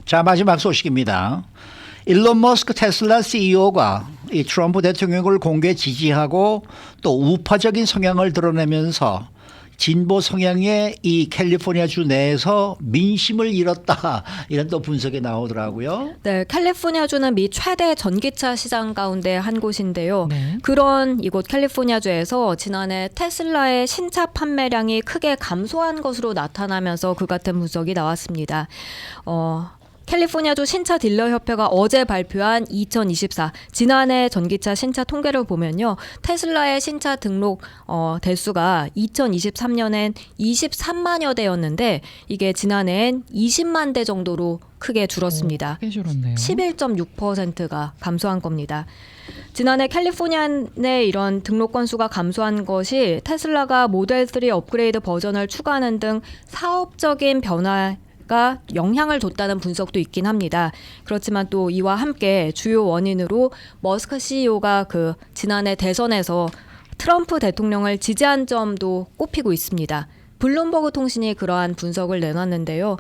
자, 마지막 소식입니다. 일론 머스크 테슬라 CEO가 이 트럼프 대통령을 공개 지지하고 또 우파적인 성향을 드러내면서 진보 성향의 이 캘리포니아주 내에서 민심을 잃었다 이런 또 분석이 나오더라고요.
네, 캘리포니아주는 미 최대 전기차 시장 가운데 한 곳인데요.
네.
그런 이곳 캘리포니아주에서 지난해 테슬라의 신차 판매량이 크게 감소한 것으로 나타나면서 그 같은 분석이 나왔습니다. 캘리포니아주 신차 딜러 협회가 어제 발표한 2024 지난해 전기차 신차 통계를 보면요. 테슬라의 신차 등록 대수가 2023년엔 23만여 대였는데 이게 지난해엔 20만 대 정도로 크게 줄었습니다.
크게 줄었네요.
11.6%가 감소한 겁니다. 지난해 캘리포니아 내 이런 등록 건수가 감소한 것이 테슬라가 모델 3 업그레이드 버전을 추가하는 등 사업적인 변화가 영향을 줬다는 분석도 있긴 합니다. 그렇지만 또 이와 함께 주요 원인으로 머스크 CEO가 그 지난해 대선에서 트럼프 대통령을 지지한 점도 꼽히고 있습니다. 블룸버그 통신이 그러한 분석을 내놨는데요.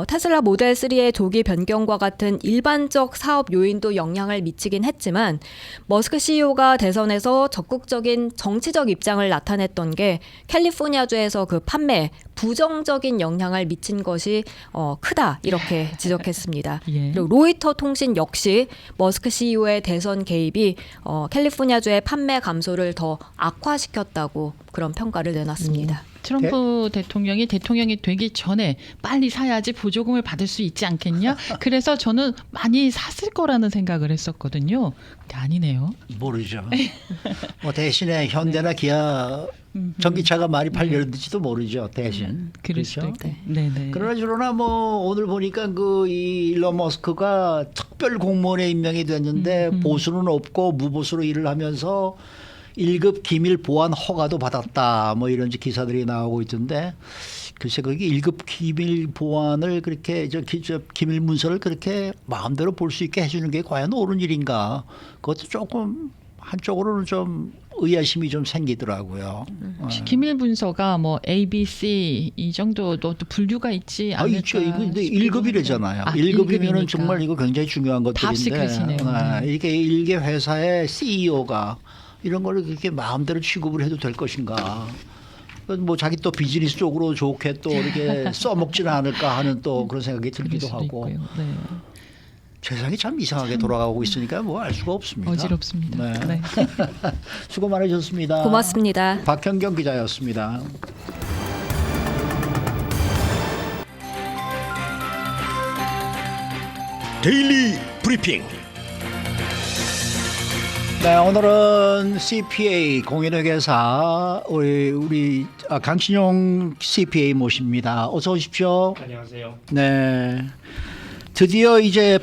테슬라 모델 3의 조기 변경과 같은 일반적 사업 요인도 영향을 미치긴 했지만 머스크 CEO가 대선에서 적극적인 정치적 입장을 나타냈던 게 캘리포니아주에서 그 판매에 부정적인 영향을 미친 것이 크다 이렇게 지적했습니다.
예.
그리고 로이터 통신 역시 머스크 CEO의 대선 개입이 캘리포니아주의 판매 감소를 더 악화시켰다고 그런 평가를 내놨습니다.
트럼프 대통령이 되기 전에 빨리 사야지 보조금을 받을 수 있지 않겠냐? 그래서 저는 많이 샀을 거라는 생각을 했었거든요. 근데 아니네요.
모르죠. 뭐 대신에 현대나 기아 전기차가 많이 팔렸는지도 모르죠. 대신.
그럴 수도
그렇죠?
있고. 네네.
그러나 저러나 뭐 오늘 보니까 그 이 일론 머스크가 특별 공무원에 임명이 됐는데 보수는 없고 무보수로 일을 하면서 1급 기밀 보안 허가도 받았다. 뭐 이런 기사들이 나오고 있던데 글쎄 그게 1급 기밀 보안을 그렇게 저 기밀 문서를 그렇게 마음대로 볼 수 있게 해주는 게 과연 옳은 일인가? 그것도 조금 한쪽으로는 좀 의아심이 좀 생기더라고요.
혹시 기밀 문서가 뭐 A, B, C 이 정도 또 분류가 있지 않을까?
있죠. 이거 근데
싶기도
1급이래잖아요.
한데.
1급이면은
1급이니까.
정말 이거 굉장히 중요한 것들인데
탑시크릿이네요.
이렇게 일개 회사의 CEO가 이런 거를 그렇게 마음대로 취급을 해도 될 것인가? 그건 뭐 자기 또 비즈니스 쪽으로 좋게 또 이렇게 써먹지는 않을까 하는 또 그런 생각이
그럴
들기도
수도
하고
있고요. 네.
세상이 참 이상하게 돌아가고 있으니까 뭐 알 수가 없습니다.
어지럽습니다.
네.
네.
수고 많으셨습니다.
고맙습니다.
박현경 기자였습니다.
데일리 브리핑.
네, 오늘은 CPA 공인회계사 우리 강신용 CPA 모십니다. 어서 오십시오.
안녕하세요.
네, 드디어 이제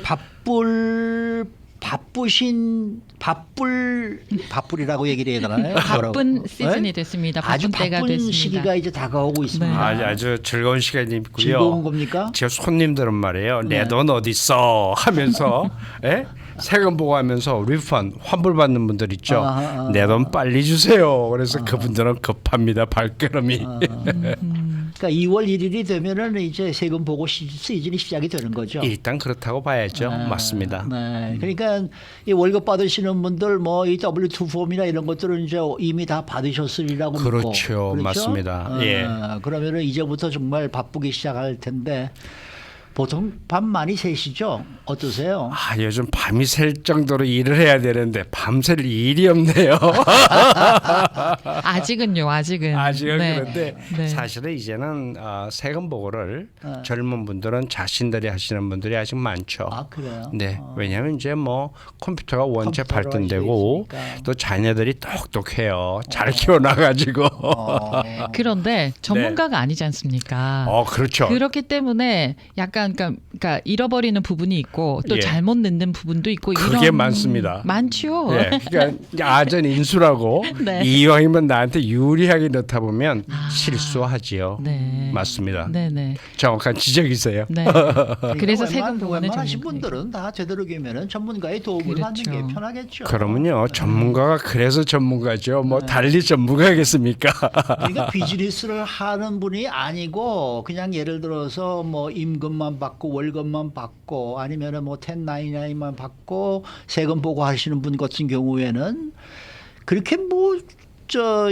바쁠이라고 얘기를 해야 되나요?
바쁜
뭐라고?
시즌이
네?
됐습니다.
아주
바쁜 때가
바쁜
됐습니다.
시기가 이제 다가오고 있습니다.
네.
아주 즐거운 시간이고요.
즐거운 겁니까?
제 손님들은 말이에요.
네.
내 돈 어디 있어 하면서 예? 세금 보고하면서 리펀 환불 받는 분들 있죠. 내 돈 빨리 주세요. 그래서 그분들은 급합니다. 발걸음이.
그러니까 2월 1일이 되면은 이제 세금 보고 시즌이 시작이 되는 거죠.
일단 그렇다고 봐야죠. 맞습니다.
네. 그러니까 이 월급 받으시는 분들 뭐 이 W2 폼이나 이런 것들은 이제 이미 다 받으셨으리라고 믿고.
그렇죠. 맞습니다. 예.
그러면은 이제부터 정말 바쁘기 시작할 텐데 보통 밤 많이 새시죠? 어떠세요?
아, 요즘 밤이 샐 정도로 일을 해야 되는데 밤샐 일이 없네요.
아직은요. 아직은.
아직은
네.
그런데
네.
사실은 이제는 세금 보고를 젊은 분들은 자신들이 하시는 분들이 아직 많죠.
아 그래요?
네, 왜냐하면 이제 뭐 컴퓨터가 원체
컴퓨터로
발전되고
할수 있으니까.
또 자녀들이 똑똑해요. 잘 키워나가지고.
그런데 전문가가 아니지 않습니까?
그렇죠.
그렇기 때문에 약간 그러니까 잃어버리는 부분이 있고 또
예.
잘못 넣는 부분도 있고
그게
이런
많습니다.
많죠.
예, 그러니까 아전 인수라고
네.
이왕이면 나한테 유리하게 넣다 보면 실수하지요.
네.
맞습니다.
네네.
정확한 지적이세요.
네. 그래서 세금 보고는
웬만하신
전문가.
분들은 다 되도록이면은 전문가의 도움을 받는 게
그렇죠.
편하겠죠.
그러면요 전문가가 그래서 전문가죠. 뭐 달리 전문가겠습니까?
그러니까 비즈니스를 하는 분이 아니고 그냥 예를 들어서 뭐 임금만 받고 월급만 받고 아니면은 뭐 1099만 받고 세금 보고 하시는 분 같은 경우에는 그렇게 뭐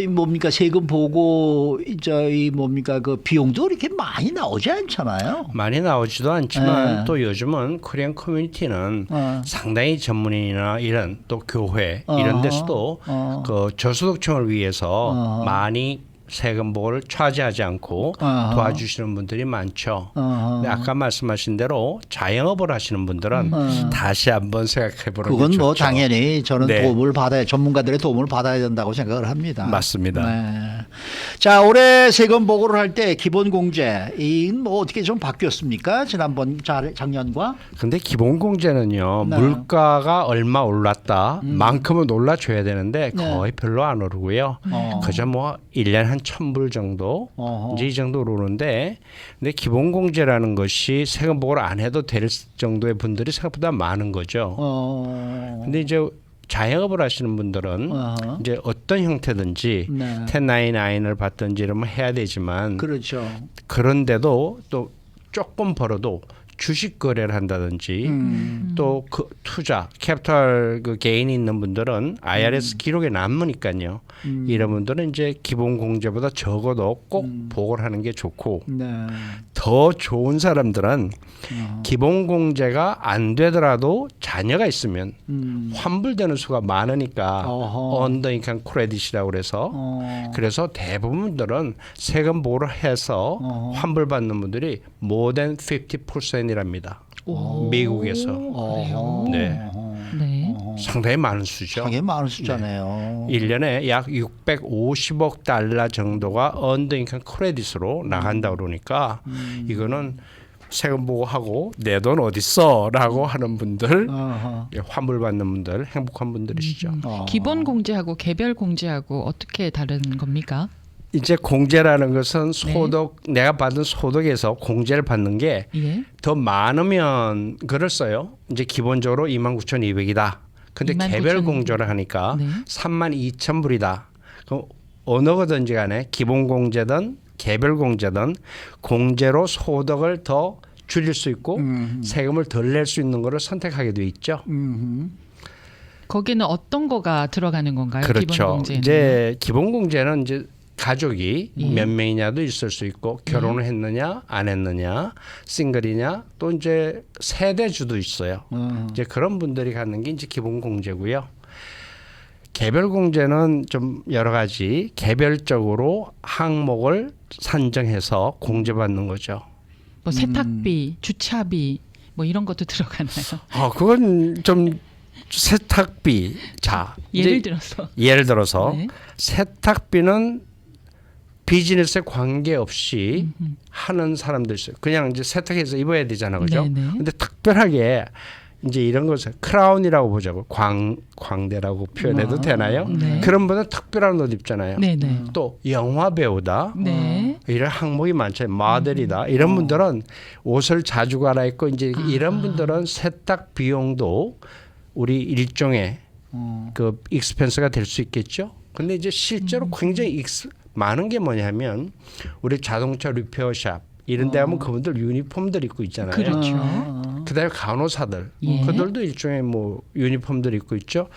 뭡니까 세금 보고 이 뭡니까 그 비용도 이렇게 많이 나오지 않잖아요.
많이 나오지도 않지만
네.
또 요즘은 코리안 커뮤니티는 상당히 전문인이나 이런 또 교회 이런 데서도 그 저소득층을 위해서 많이 세금 보고를 차지하지 않고 도와주시는 분들이 많죠. 근데 아까 말씀하신 대로 자영업을 하시는 분들은 다시 한번 생각해 보는 게
그건
좋죠.
뭐 당연히 저는
네.
전문가들의 도움을 받아야 된다고 생각을 합니다.
맞습니다.
네. 자, 올해 세금 보고를 할 때 기본 공제 이뭐 어떻게 좀 바뀌었습니까? 지난번 작년과?
근데 기본공제는요
네.
물가가 얼마 올랐다 만큼은 올라줘야 되는데
네.
거의 별로 안 오르고요. 그저 뭐 1년에 한 1,000불 정도 이제 이 정도로 오르는데 근데 기본공제라는 것이 세금 보고를 안 해도 될 정도의 분들이 생각보다 많은 거죠. 근데 이제 자영업을 하시는 분들은 이제 어떤 형태든지
네.
1099을 받든지 이러면 해야 되지만
그렇죠.
그런데도 또 조금 벌어도 주식 거래를 한다든지 또 그 투자 캐피털 그 개인이 있는 분들은 IRS 기록에 남으니까요. 이런 분들은 이제 기본 공제보다 적어도 꼭 보고를 하는 게 좋고
네.
더 좋은 사람들은 기본 공제가 안 되더라도 자녀가 있으면 환불되는 수가 많으니까
어허.
언더인컴 크레딧이라고 그래서 대부분들은 세금 보고를 해서 환불받는 분들이 more than 50%이랍니다. 미국에서.
어허.
네.
네.
상당히 많은 수죠.
상당히 많은 숫자네요.
1년에 약 650억 달러 정도가 언더인컴 크레딧으로 나간다 그러니까 이거는 세금 보고하고 내 돈 어딨어라고 하는 분들
어허.
환불 받는 분들 행복한 분들이시죠.
기본 공제하고 개별 공제하고 어떻게 다른 겁니까?
이제 공제라는 것은 소득 내가 받은 소득에서 공제를 받는 게 더
예.
많으면 글을 써요. 이제 기본적으로 29,200이다. 근데
29,200.
개별 공제를 하니까
네.
32,000불이다. 그럼 어느 거든지 간에 기본 공제든 개별 공제든 공제로 소득을 더 줄일 수 있고 세금을 덜 낼 수 있는 거를 선택하게 돼 있죠.
거기는 어떤 거가 들어가는 건가요?
그렇죠.
기본 공제는.
이제 기본 공제는 이제 가족이
예.
몇 명이냐도 있을 수 있고 결혼을 했느냐 안 했느냐 싱글이냐 또 이제 세대주도 있어요. 이제 그런 분들이 갖는 게 이제 기본 공제고요. 개별 공제는 좀 여러 가지 개별적으로 항목을 산정해서 공제받는 거죠.
뭐 세탁비, 주차비 뭐 이런 것도 들어가나요?
그건 좀 세탁비. 자,
예를
이제
들어서. 네.
세탁비는 비즈니스에 관계없이 하는 사람들 있어요. 그냥 이제 세탁해서 입어야 되잖아. 그죠?
네네.
근데 특별하게 이제 이런 것을 크라운이라고 보자고. 광대라고 표현해도 되나요?
네.
그런 분은 특별한 옷 입잖아요.
네네.
또 영화 배우다.
네.
이런 항목이 많죠. 모델이다. 이런 분들은 옷을 자주 갈아입고 이제 이런 분들은 세탁 비용도 우리 일종의 그 익스펜스가 될 수 있겠죠. 근데 이제 실제로 굉장히 많은 게 뭐냐면 우리 자동차 리페어샵 이런 데 하면 그분들 유니폼들 입고 있잖아요.
그렇죠.
그다음에 간호사들
예.
그들도 일종의 뭐 유니폼들 입고 있죠.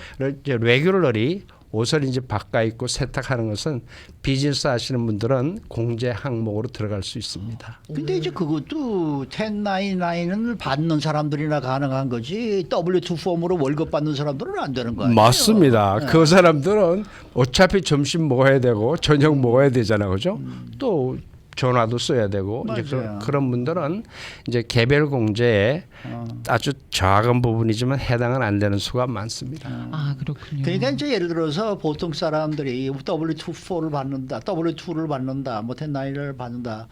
이제 레귤러리 옷을 이제 바꿔 입고 세탁하는 것은 비즈니스 하시는 분들은 공제 항목으로 들어갈 수 있습니다.
근데 이제 그것도 1099을 받는 사람들이나 가능한 거지 W2 폼으로 월급 받는 사람들은 안 되는 거 아니에요?
맞습니다. 그 사람들은 어차피 점심 먹어야 되고 저녁 먹어야 되잖아요, 그죠? 또 전화도 써야 되고 이제
맞아요.
그런 분들은 이제 개별 공제에 아주 작은 부분이지만 해당은 안 되는 수가 많습니다.
아 그렇군요.
그러니까 이제 예를 들어서 보통 사람들이 W2를 받는다, W2를 받는다, 뭐 1099를 받는다.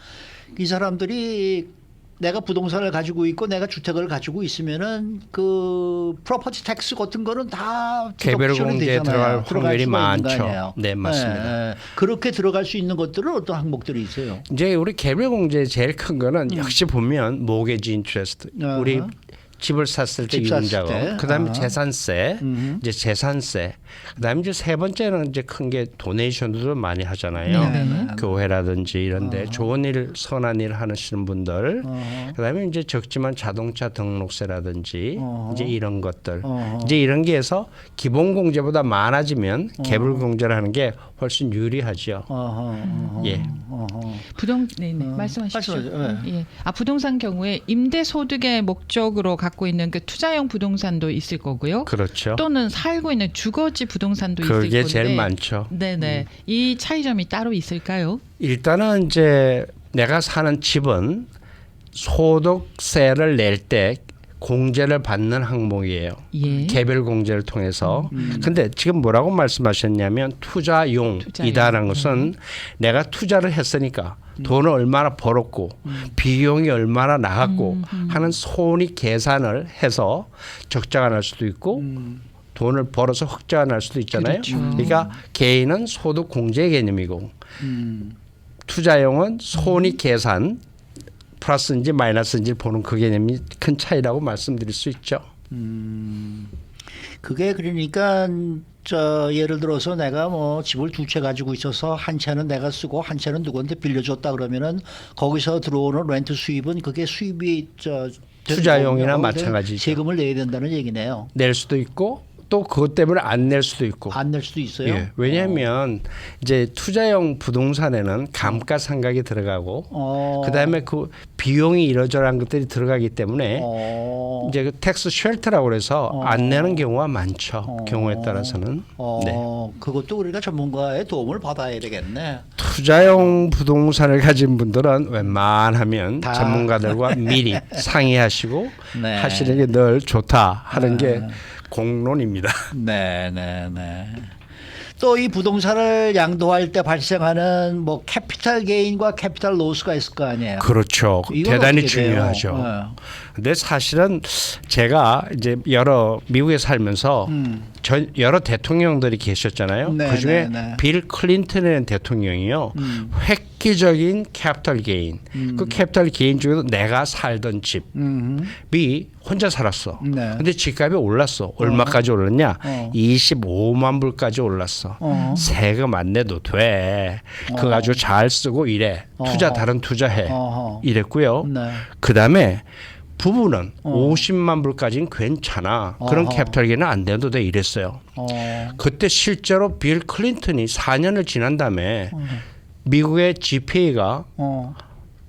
이 사람들이 내가 부동산을 가지고 있고 내가 주택을 가지고 있으면은 그 프로퍼티 텍스 같은 거는 다
개별
디덕션이
공제에
되잖아요.
들어갈 확률이
수가 있는 거
많죠.
아니에요.
네, 맞습니다.
그렇게 들어갈 수 있는 것들은 어떤 항목들이 있어요?
이제 우리 개별 공제 제일 큰 거는 역시 보면 모게지 인트레스트. 우리 집을 샀을 때
집 샀을
유증자금,
때.
그다음에 재산세, 이제 재산세, 그다음에 이제 세 번째는 이제 큰 게 도네이션도 많이 하잖아요.
네네.
교회라든지 이런데 좋은 일, 선한 일 하시는 분들, 그다음에 이제 적지만 자동차 등록세라든지 이제 이런 것들, 이제 이런 게 해서 기본 공제보다 많아지면 개별 공제를 하는 게 훨씬 유리하죠. 예.
네네 말씀하십시오.
말씀하세요.
예. 아 부동산 경우에 임대 소득의 목적으로 갖고 있는 그 투자형 부동산도 있을 거고요.
그렇죠.
또는 살고 있는 주거지 부동산도 있을 건데.
그게 제일 많죠.
네네. 이 차이점이 따로 있을까요?
일단은 이제 내가 사는 집은 소득세를 낼 때 공제를 받는 항목이에요.
예.
개별 공제를 통해서. 근데 지금 뭐라고 말씀하셨냐면 투자용이다라는 것은 내가 투자를 했으니까 돈을 얼마나 벌었고 비용이 얼마나 나갔고 하는 손익 계산을 해서 적자가 날 수도 있고 돈을 벌어서 흑자가 날 수도 있잖아요.
그렇죠.
그러니까 개인은 소득 공제 개념이고 투자용은 손익 계산 플러스인지 마이너스인지 보는 그 개념이 큰 차이라고 말씀드릴 수 있죠.
그게 그러니까 예를 들어서 내가 뭐 집을 두 채 가지고 있어서 한 채는 내가 쓰고 한 채는 누구한테 빌려줬다 그러면은 거기서 들어오는 렌트 수입은 그게 수입이
투자용이나
공유하고
마찬가지죠.
세금을 내야 된다는 얘기네요.
낼 수도 있고 또 그것 때문에 안 낼 수도 있고.
안 낼 수도 있어요.
예, 왜냐하면 이제 투자용 부동산에는 감가상각이 들어가고 그다음에 그 비용이 이러저러한 것들이 들어가기 때문에 이제 그 텍스 쉘터라고 그래서 안 내는 경우가 많죠. 경우에 따라서는. 네.
그것도 우리가 전문가의 도움을 받아야 되겠네.
투자용 부동산을 가진 분들은 웬만하면
다.
전문가들과 미리 상의하시고
네.
하시는 게 늘 좋다 하는 게 공론입니다.
네. 또 이 부동산을 양도할 때 발생하는 뭐 캐피탈 게인과 캐피탈 로스가 있을 거 아니에요.
그렇죠.
이건
대단히
어떻게 돼요?
중요하죠. 근데 사실은 제가 이제 여러 미국에 살면서 여러 대통령들이 계셨잖아요.
네,
그중에
네, 네.
빌 클린턴이라는 대통령이요. 획기적인 캐피탈 게인. 그 캐피탈 게인 중에도 내가 살던 집이 혼자 살았어.
네.
근데 집값이 올랐어. 얼마까지 올랐냐?
어.
25만 불까지 올랐어. 세금 안 내도 돼. 그거 가지고 잘 쓰고 이래. 다른 투자해.
어허.
이랬고요.
네.
그다음에 부부는 50만 불까지는 괜찮아. 그런
어허.
캐피탈 게인은 안 돼도 돼 이랬어요. 그때 실제로 빌 클린턴이 4년을 지난 다음에 미국의 GPA가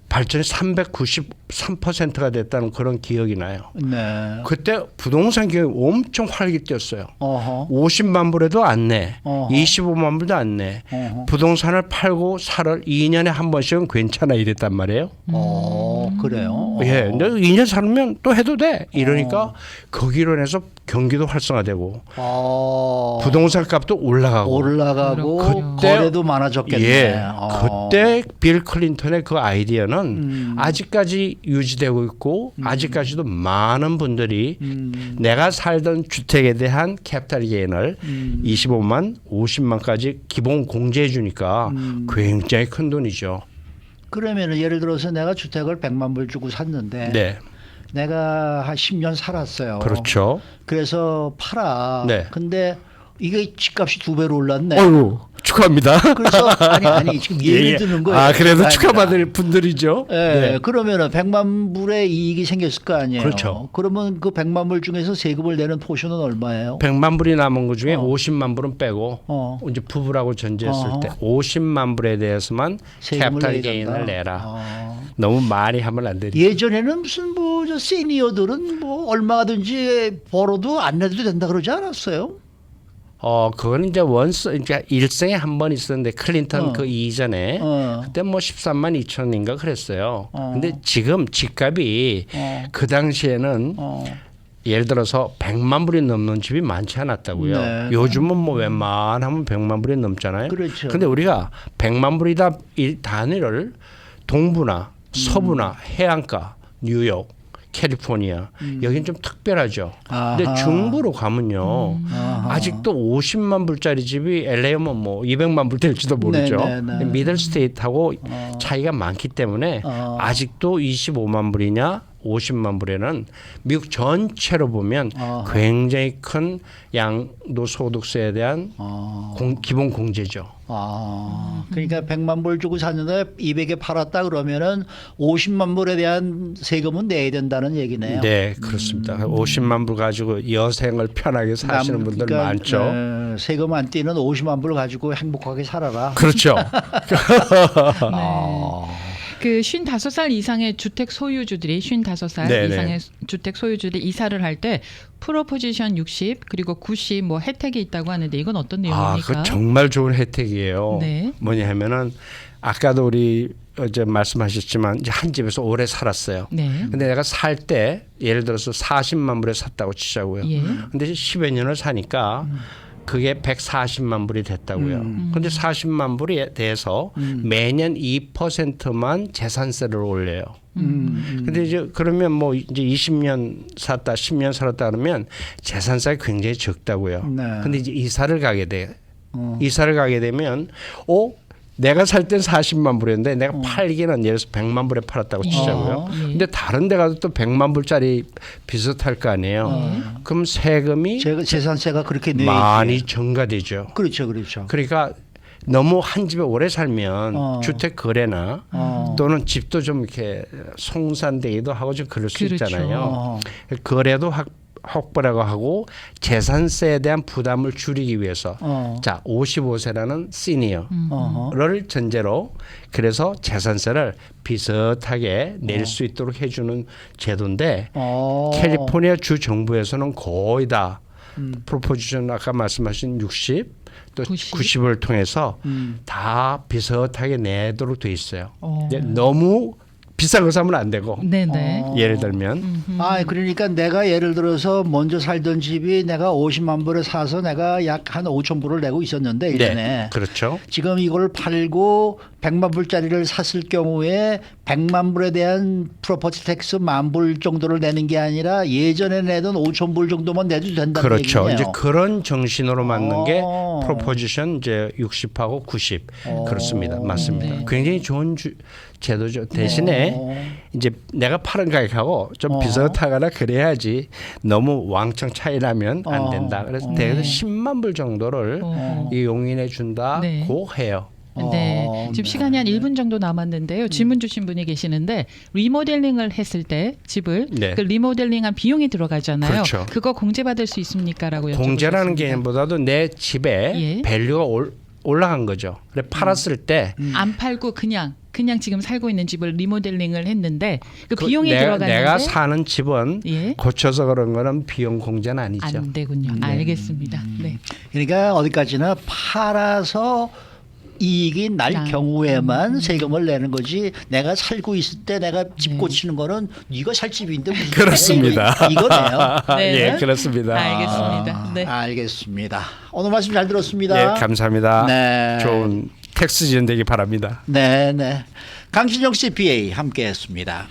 발전이 393%가 됐다는 그런 기억이 나요.
네.
그때 부동산 기업이 엄청 활기 뛰었어요.
어허.
50만 불에도 안 내.
어허.
25만 불도 안 내.
어허.
부동산을 팔고 살을 2년에 한 번씩은 괜찮아 이랬단 말이에요.
그래요.
예, 근데 2년 살면 또 해도 돼. 이러니까 거기로 인해서 경기도 활성화되고 부동산 값도 올라가고.
올라가고
그렇군요.
거래도 많아졌겠네.
예, 그때 빌 클린턴의 그 아이디어는 아직까지 유지되고 있고 아직까지도 많은 분들이 내가 살던 주택에 대한 캐피탈 게인을 25만, 50만까지 기본 공제해 주니까 굉장히 큰 돈이죠.
그러면은 예를 들어서 내가 주택을 100만 불 주고 샀는데
네,
내가 한 10년 살았어요.
그렇죠.
그래서 팔아.
네.
근데 이게 집값이 2배로 올랐네.
어유 축하합니다.
그래서 아니 지금 예를
예, 예.
드는 거예요.
아, 그래도
아닙니다.
축하받을 분들이죠.
예,
네.
그러면은 100만 불의 이익이 생겼을 거 아니에요.
그렇죠.
그러면 그 100만 불 중에서 세금을 내는 포션은 얼마예요?
100만 불이 남은 것 중에 50만 불은 빼고 이제 부부라고 전제했을 때 50만 불에 대해서만
세금을
캐피탈
내야
게인을
된다.
내라. 너무 많이 하면 안 되죠.
예전에는 무슨 뭐 저 시니어들은 뭐 얼마든지 벌어도 안 내도 된다 그러지 않았어요?
그거는 이제 이제 일생에 한 번 있었는데 클린턴 그 이전에 그때 뭐 13만 2천인가 그랬어요. 근데 지금 집값이 그 당시에는 예를 들어서 100만 불이 넘는 집이 많지 않았다고요.
네.
요즘은 뭐 웬만하면 100만 불이 넘잖아요.
그렇죠.
근데 우리가 100만 불이다 이 단위를 동부나 서부나 해안가, 뉴욕, 캘리포니아 여기는 좀 특별하죠. 근데
아하.
중부로 가면요. 아직도 50만 불짜리 집이 LA면 뭐 200만 불 될지도 모르죠.
네.
미들 스테이트하고 차이가 많기 때문에 아직도 25만 불이냐 50만 불에는 미국 전체로 보면 굉장히 큰 양도소득세에 대한 기본 공제죠.
그러니까 100만 불 주고 샀는데 200에 팔았다 그러면은 50만 불에 대한 세금은 내야 된다는 얘기네요.
네, 그렇습니다. 50만 불 가지고 여생을 편하게 사시는 분들
그러니까,
많죠.
세금 안 떼는 50만 불 가지고 행복하게 살아라.
그렇죠.
그 55살 이상의 주택 소유주들이 55살
네네.
이상의 주택 소유주들이 이사를 할 때 프로포지션 60 그리고 90 뭐 혜택이 있다고 하는데 이건 어떤 내용입니까?
그거 정말 좋은 혜택이에요.
네.
뭐냐 하면은 아까도 우리 어제 말씀하셨지만 이제 한 집에서 오래 살았어요.
네.
근데 내가 살 때 예를 들어서 40만 불에 샀다고 치자고요.
예.
근데 10여 년을 사니까 그게 140만 불이 됐다고요. 근데 40만 불에 대해서 매년 2%만 재산세를 올려요. 근데 이제 그러면 뭐 이제 20년 샀다, 10년 살았다 그러면 재산세가 굉장히 적다고요.
네.
근데 이제 이사를 가게 돼. 이사를 가게 되면 내가 살 땐 40만 불이었는데 내가 팔기는 예를 들어서 100만 불에 팔았다고 치자고요.
예.
근데 다른 데 가도 또 100만 불짜리 비슷할 거 아니에요. 그럼 세금이
재산세가 그렇게
많이 증가되죠.
그렇죠.
그러니까 너무 한 집에 오래 살면 주택 거래나 또는 집도 좀 이렇게 송산되기도 하고 좀 그럴 수
그렇죠.
있잖아요. 거래도 확보라고 하고 재산세에 대한 부담을 줄이기 위해서 자 55세라는 시니어를 전제로 그래서 재산세를 비슷하게 낼 수 있도록 해주는 제도인데 캘리포니아 주 정부에서는 거의 다 프로포지션 아까 말씀하신 60 또 90을 통해서 다 비슷하게 내도록 돼 있어요. 근데 너무 비싼 거 사면 안 되고
네네.
예를 들면
그러니까 내가 예를 들어서 먼저 살던 집이 내가 50만 불에 사서 내가 약 한 5천 불을 내고 있었는데 1년에
네, 그렇죠.
지금 이걸 팔고 100만 불짜리를 샀을 경우에 100만 불에 대한 프로퍼티 텍스 10,000불 정도를 내는 게 아니라 예전에 내던 5천 불 정도만 내도 된다는
그렇죠.
얘기네요.
이제 그런 정신으로 맞는 게
어.
프로포지션 이제 60하고 90 그렇습니다. 맞습니다.
네.
굉장히 좋은 제도죠. 대신에 이제 내가 파는 가격하고 좀 비슷하거나 그래야지 너무 왕창 차이 나면 안 된다. 그래서 대략 10만 불 정도를 이 용인해 준다고
네.
해요.
네. 지금 시간이 한 1분 정도 남았는데요. 질문 주신 분이 계시는데 리모델링을 했을 때 집을
네.
그 리모델링한 비용이 들어가잖아요.
그렇죠.
그거 공제받을 수 있습니까라고 여쭤보셨습니다.
공제라는 개념보다도 내 집에
예.
밸류가 올라간 거죠. 그래 팔았을 때
안 팔고 그냥 지금 살고 있는 집을 리모델링을 했는데 그
그
비용이 들어갔는데
내가 사는 집은
예.
고쳐서 그런 거는 비용 공제는 아니죠.
안 되군요. 알겠습니다. 네.
그러니까 어디까지나 팔아서 이익이 날 경우에만 세금을 내는 거지 내가 살고 있을 때 내가 집 고치는 거는 네가 살 집인데 무슨
그렇습니다.
이거네요.
네.
예, 그렇습니다.
알겠습니다. 네.
알겠습니다. 오늘 말씀 잘 들었습니다.
예, 감사합니다.
네.
좋은 텍스 지원 되기 바랍니다.
네. 강신영 CPA 함께했습니다.